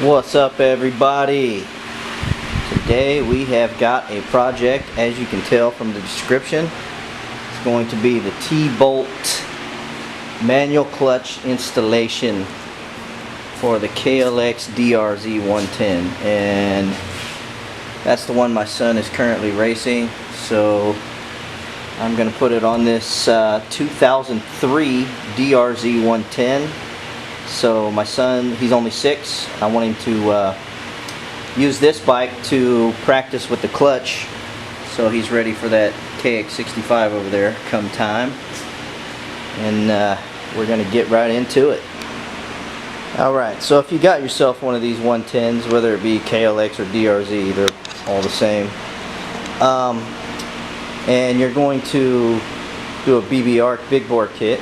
What's up, everybody? Today we have got a project, as you can tell from the description. It's going to be the T-bolt manual clutch installation for the KLX DRZ 110, and that's the one my son is currently racing. So I'm going to put it on this 2003 DRZ 110. So my son, he's only 6. I want him to use this bike to practice with the clutch, so he's ready for that KX65 over there come time. And we're going to get right into it. Alright, so if you got yourself one of these 110s, whether it be KLX or DRZ, they're all the same. And you're going to do a BB arc big bore kit,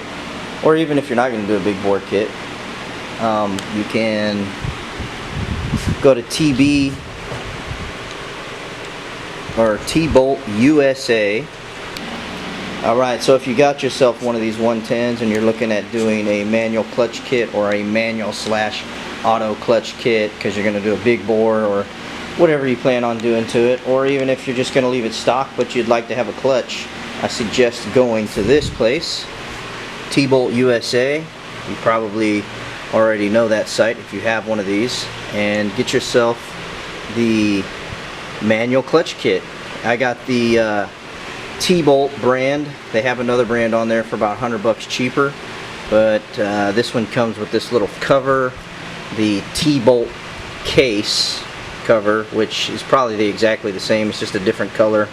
or even if you're not going to do a big bore kit, you can go to TB or T-Bolt USA. Alright, so if you got yourself one of these 110s and you're looking at doing a manual clutch kit or a manual / auto clutch kit because you're going to do a big bore or whatever you plan on doing to it, or even if you're just going to leave it stock but you'd like to have a clutch, I suggest going to this place, T-Bolt USA. You probably already know that site if you have one of these, and get yourself the manual clutch kit. I got the T-Bolt brand. They have another brand on there for about $100 cheaper, but this one comes with this little cover, the T-Bolt case cover, which is probably exactly the same, it's just a different color.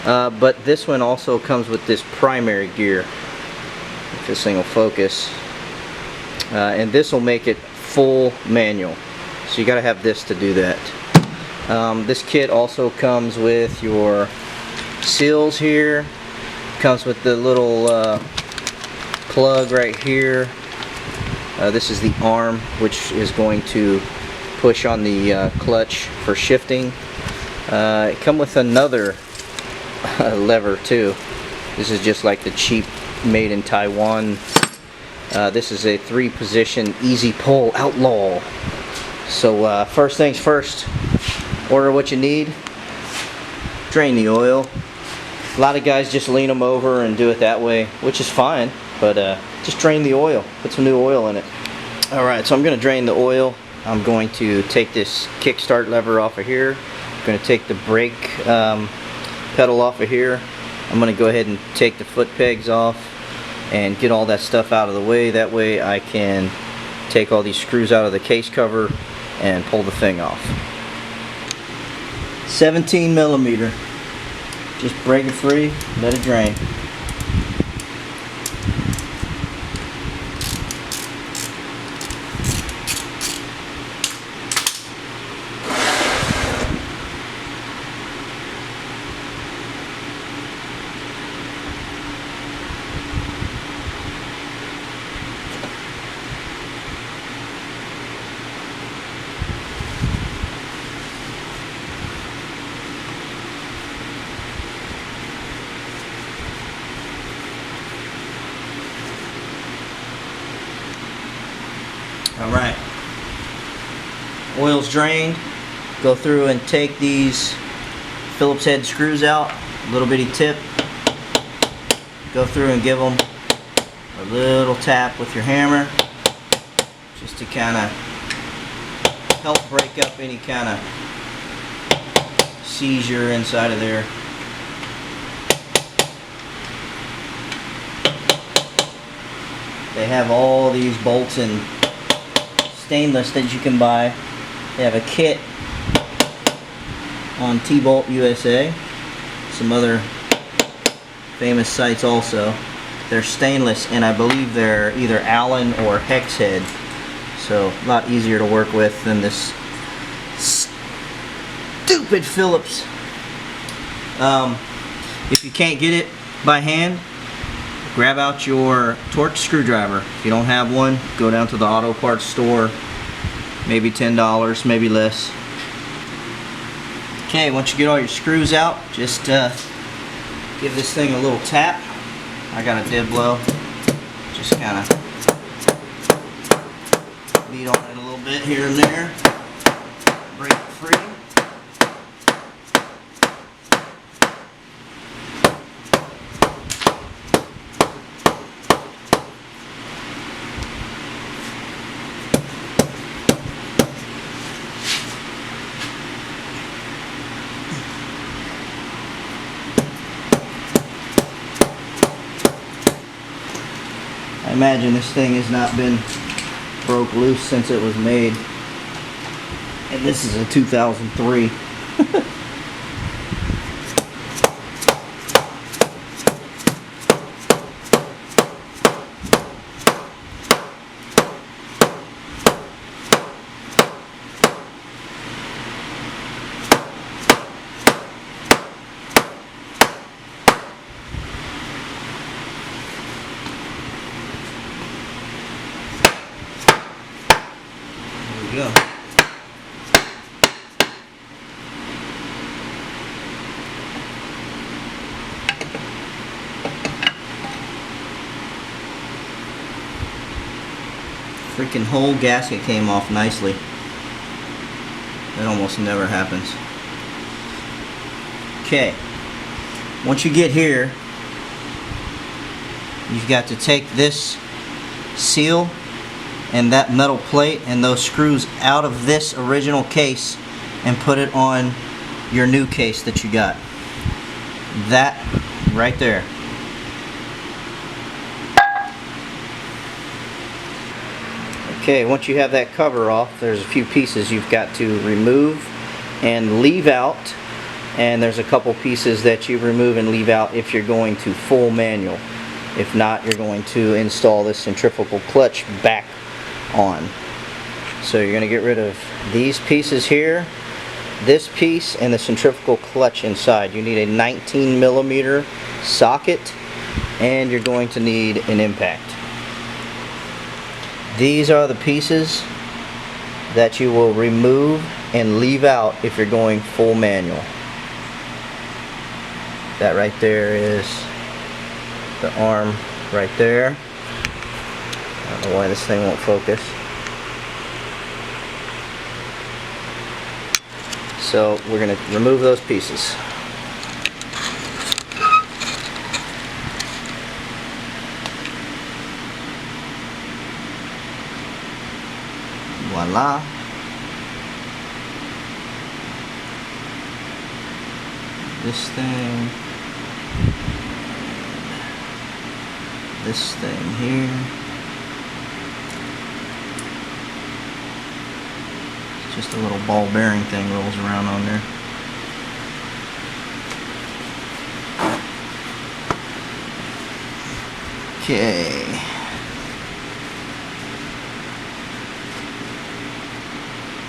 But this one also comes with this primary gear, if this thing will focus. And this will make it full manual, so you got to have this to do that. This kit also comes with your seals here, comes with the little plug right here. This is the arm which is going to push on the clutch for shifting. It comes with another lever too. This is just like the cheap made in Taiwan. This is a 3-position easy pull outlaw. So first things first, order what you need, drain the oil. A lot of guys just lean them over and do it that way, which is fine, but just drain the oil, put some new oil in it. Alright, so I'm going to drain the oil. I'm going to take this kickstart lever off of here. I'm going to take the brake pedal off of here. I'm going to go ahead and take the foot pegs off and get all that stuff out of the way. That way I can take all these screws out of the case cover and pull the thing off. 17 millimeter. Just break it free, let it drain. Alright, oil's drained. Go through and take these Phillips head screws out, a little bitty tip. Go through and give them a little tap with your hammer, just to kind of help break up any kind of seizure inside of there. They have all these bolts in stainless that you can buy. They have a kit on T-Bolt USA, some other famous sites also. They're stainless, and I believe they're either Allen or hex head, so a lot easier to work with than this stupid Phillips. If you can't get it by hand, grab out your Torx screwdriver. If you don't have one, go down to the auto parts store, maybe $10, maybe less. Okay, once you get all your screws out, just give this thing a little tap. I got a dead blow. Just kind of beat on it a little bit here and there. imagine this thing has not been broke loose since it was made. And this is a 2003. There we go. Freaking whole gasket came off nicely. That almost never happens. Okay, once you get here, you've got to take this seal and that metal plate and those screws out of this original case and put it on your new case that you got. That right there. Okay, once you have that cover off, there's a few pieces you've got to remove and leave out, and there's a couple pieces that you remove and leave out if you're going to full manual. If not, you're going to install this centrifugal clutch back on. So you're going to get rid of these pieces here, this piece, and the centrifugal clutch inside. You need a 19mm socket, and you're going to need an impact. These are the pieces that you will remove and leave out if you're going full manual. That right there is the arm right there. I don't know why this thing won't focus. So we're going to remove those pieces. Voila. This thing. This thing here. It's just a little ball bearing thing rolls around on there. Okay.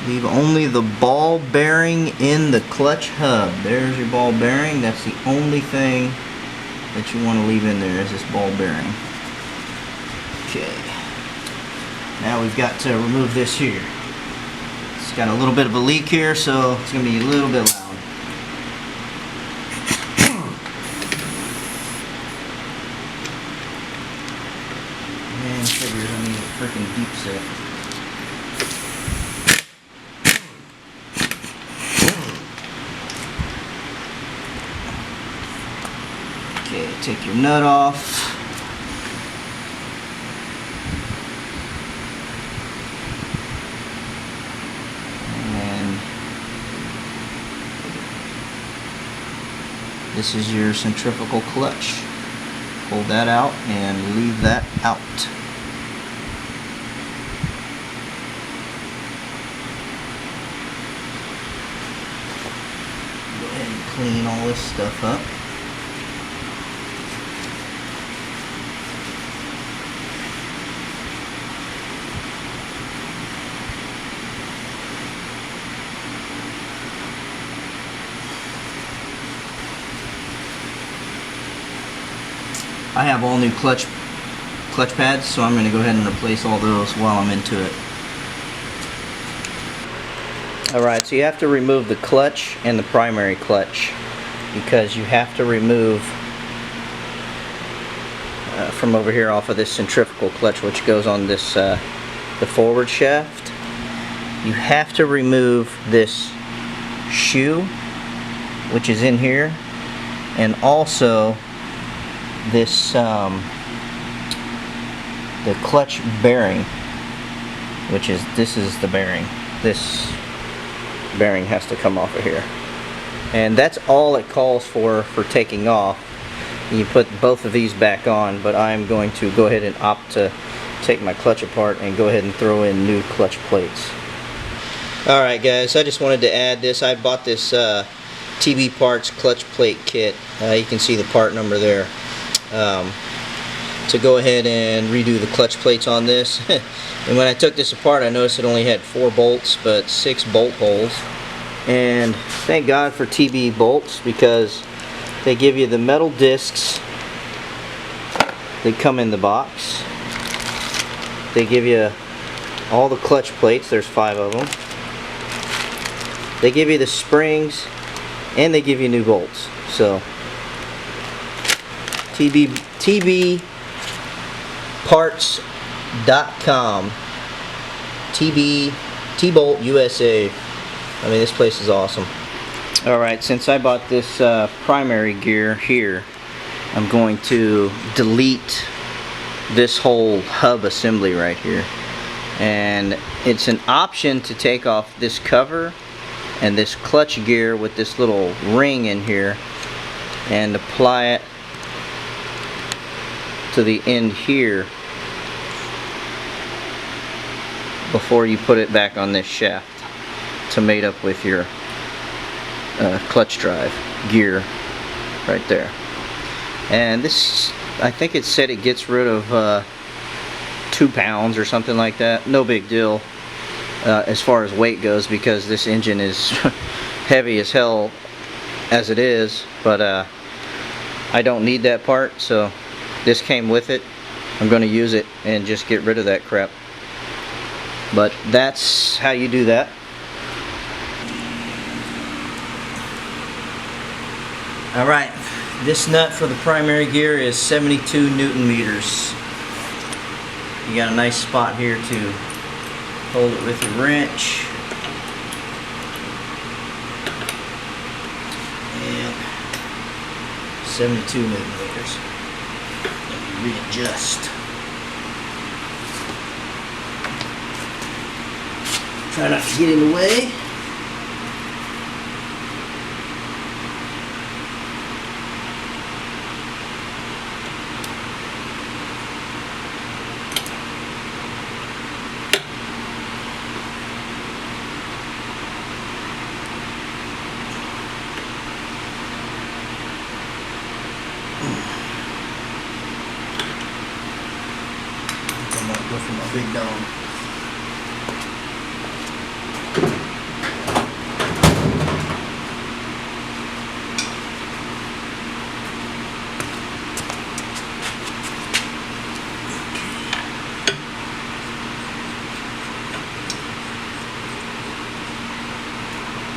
Leave only the ball bearing in the clutch hub. There's your ball bearing. That's the only thing that you want to leave in there is this ball bearing. Okay. Now we've got to remove this here. It's got a little bit of a leak here, so it's going to be a little bit loud. Man, figures I need a freaking deep set. Okay, take your nut off. And this is your centrifugal clutch. Pull that out and leave that out. Go ahead and clean all this stuff up. I have all new clutch pads, so I'm going to go ahead and replace all those while I'm into it. Alright, so you have to remove the clutch and the primary clutch because you have to remove from over here off of this centrifugal clutch, which goes on this the forward shaft. You have to remove this shoe, which is in here, and also this the clutch bearing, which is this is the bearing. This bearing has to come off of here, and that's all it calls for taking off. you put both of these back on, but I'm going to go ahead and opt to take my clutch apart and go ahead and throw in new clutch plates. Alright guys, I just wanted to add this. I bought this TB Parts clutch plate kit. You can see the part number there. To go ahead and redo the clutch plates on this. And when I took this apart, I noticed it only had 4 bolts but 6 bolt holes. And thank God for TB bolts, because they give you the metal discs. They come in the box. They give you all the clutch plates. There's 5 of them. They give you the springs, and they give you new bolts. So TBparts.com, T-Bolt USA. I mean, this place is awesome. Alright, since I bought this primary gear here, I'm going to delete this whole hub assembly right here. And it's an option to take off this cover and this clutch gear with this little ring in here and apply it to the end here before you put it back on this shaft to mate up with your clutch drive gear right there. And this, I think it said it gets rid of 2 pounds or something like that. No big deal as far as weight goes, because this engine is heavy as hell as it is, but I don't need that part, so this came with it. I'm going to use it and just get rid of that crap. But that's how you do that. Alright, this nut for the primary gear is 72 Newton meters. You got a nice spot here to hold it with your wrench. And 72 Newton meters. Let me readjust. Try not to get in the way. I might go for my big dome.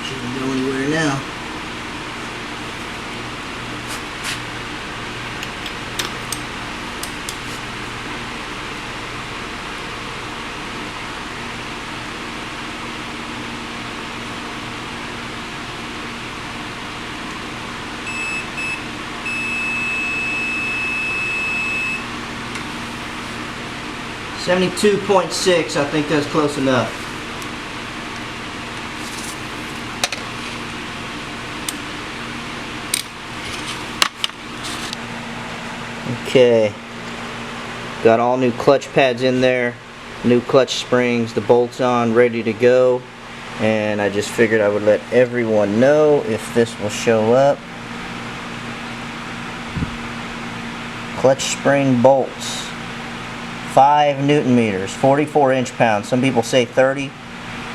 Shouldn't go anywhere now. .6, I think that's close enough. Okay, got all new clutch pads in there, new clutch springs, the bolts on, ready to go. And I just figured I would let everyone know if this will show up. Clutch spring bolts, 5 Newton meters, 44 inch-pounds. Some people say 30.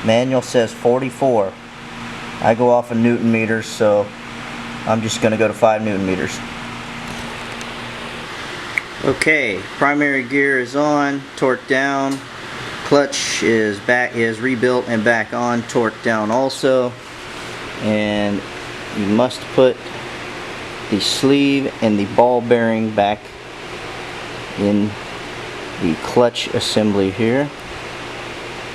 Manual says 44. I go off of Newton meters, so I'm just going to go to 5 Newton meters. Okay, primary gear is on, torque down. Clutch is rebuilt and back on, torque down also. And you must put the sleeve and the ball bearing back in the clutch assembly here.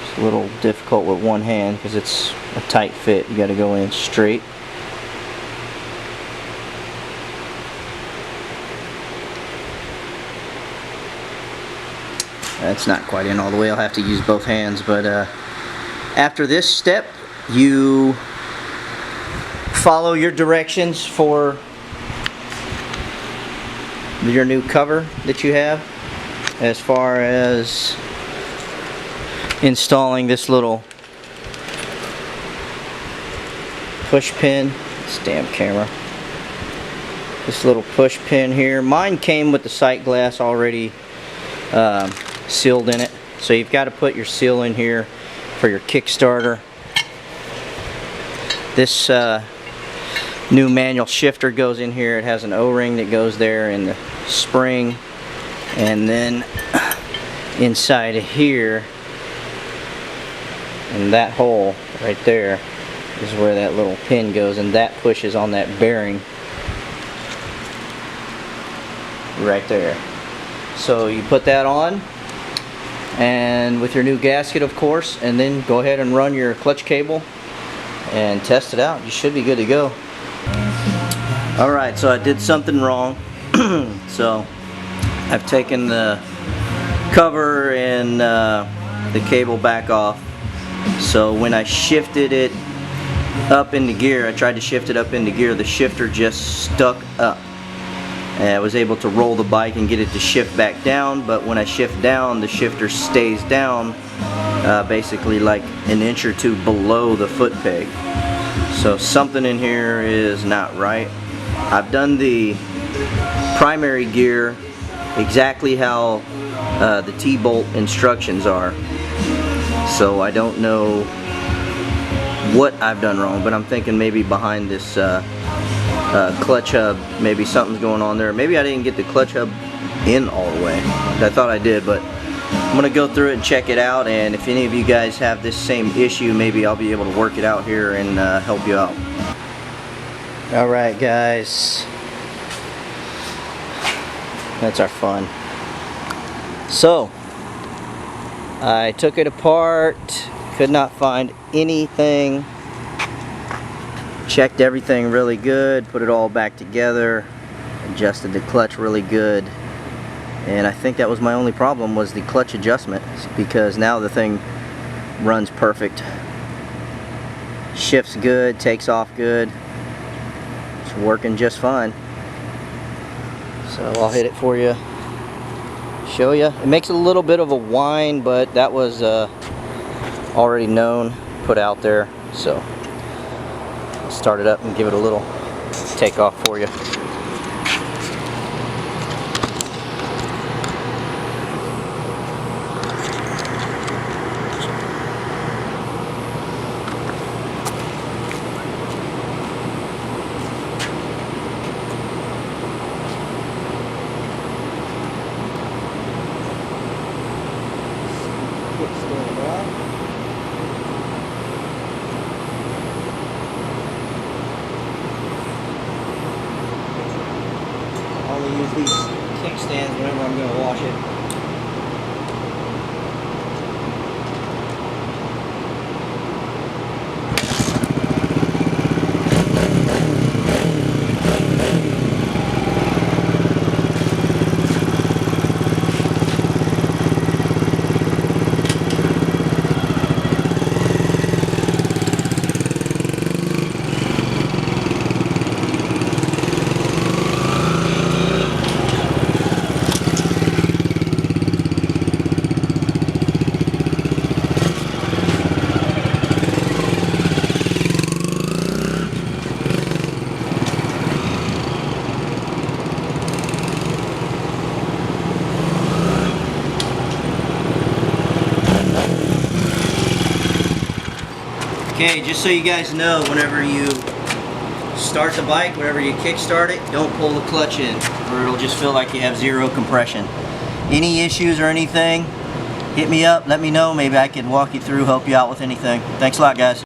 It's a little difficult with one hand because it's a tight fit. You got to go in straight. That's not quite in all the way. I'll have to use both hands, but after this step you follow your directions for your new cover that you have, as far as installing this little push pin. This damn camera. This little push pin here. Mine came with the sight glass already sealed in it, so you've got to put your seal in here for your Kickstarter. This new manual shifter goes in here. It has an O-ring that goes there in the spring, and then inside of here, in that hole right there, is where that little pin goes, and that pushes on that bearing right there. So you put that on, and with your new gasket, of course, and then go ahead and run your clutch cable and test it out. You should be good to go. Alright, so I did something wrong. So I've taken the cover and the cable back off. So when I shifted it up into gear, I tried to shift it up into gear, the shifter just stuck up. And I was able to roll the bike and get it to shift back down, but when I shift down, the shifter stays down basically like an inch or two below the foot peg. So something in here is not right. I've done the primary gear exactly how the T-bolt instructions are, so I don't know what I've done wrong, but I'm thinking maybe behind this clutch hub, maybe something's going on there. Maybe I didn't get the clutch hub in all the way. I thought I did, but I'm gonna go through it and check it out, and if any of you guys have this same issue, maybe I'll be able to work it out here and help you out. Alright guys, that's our fun. So I took it apart, could not find anything, checked everything really good, put it all back together, adjusted the clutch really good, and I think that was my only problem, was the clutch adjustment, because now the thing runs perfect, shifts good, takes off good, it's working just fine. So I'll hit it for you, show you. It makes a little bit of a whine, but that was already known, put out there. So I'll start it up and give it a little take off for you. Only use these kickstands whenever I'm going to wash it. Okay, just so you guys know, whenever you start the bike, whenever you kickstart it, don't pull the clutch in, or it'll just feel like you have zero compression. Any issues or anything, hit me up, let me know. Maybe I can walk you through, help you out with anything. Thanks a lot, guys.